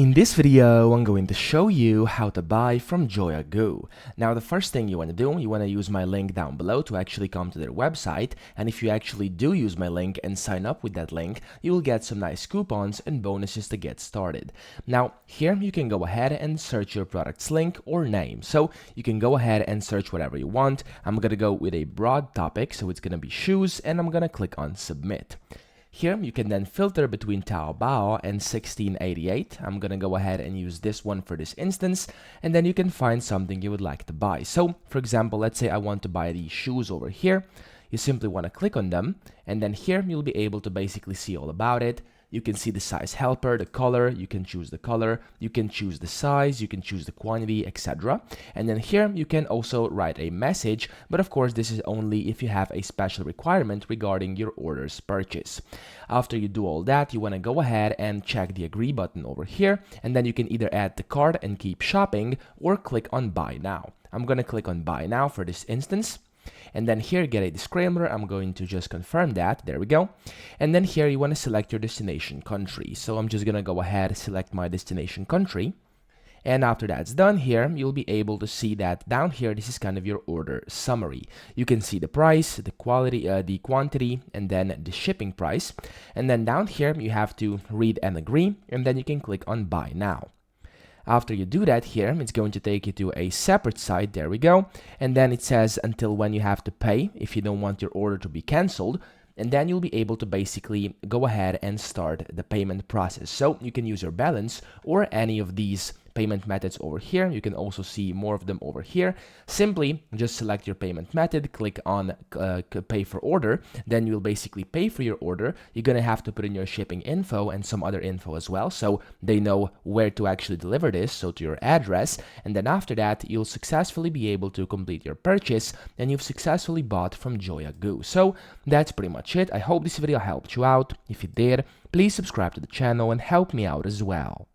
In this video, I'm going to show you how to buy from JoyaGoo. Now, the first thing you want to do, you want to use my link down below to actually come to their website. And if you actually do use my link and sign up with that link, you will get some nice coupons and bonuses to get started. Now, here you can go ahead and search your product's link or name. So you can go ahead and search whatever you want. I'm going to go with a broad topic, so it's going to be shoes, and I'm going to click on submit. Here you can then filter between Taobao and 1688. I'm gonna go ahead and use this one for this instance, and then you can find something you would like to buy. So for example, let's say I want to buy these shoes over here. You simply want to click on them, and then here you'll be able to basically see all about it. You can see the size helper, the color, you can choose the color, you can choose the size, you can choose the quantity, etc. And then here you can also write a message, but of course this is only if you have a special requirement regarding your order's purchase. After you do all that, you want to go ahead and check the agree button over here, and then you can either add the cart and keep shopping or click on buy now. I'm going to click on buy now for this instance. And then here, get a disclaimer. I'm going to just confirm that. There we go. And then here you want to select your destination country. So I'm just going to go ahead and select my destination country. And after that's done here, you'll be able to see that down here, this is kind of your order summary. You can see the price, the quality, the quantity, and then the shipping price. And then down here, you have to read and agree, and then you can click on buy now. After you do that here, it's going to take you to a separate site. There we go. And then it says until when you have to pay if you don't want your order to be canceled. And then you'll be able to basically go ahead and start the payment process. So you can use your balance or any of these payment methods over here. You can also see more of them over here. Simply just select your payment method, click on pay for order, then you'll basically pay for your order. You're gonna have to put in your shipping info and some other info as well, so they know where to actually deliver this, so to your address. And then after that, you'll successfully be able to complete your purchase, and you've successfully bought from JoyaGoo. So that's pretty much it. I hope this video helped you out. If it did, please subscribe to the channel and help me out as well.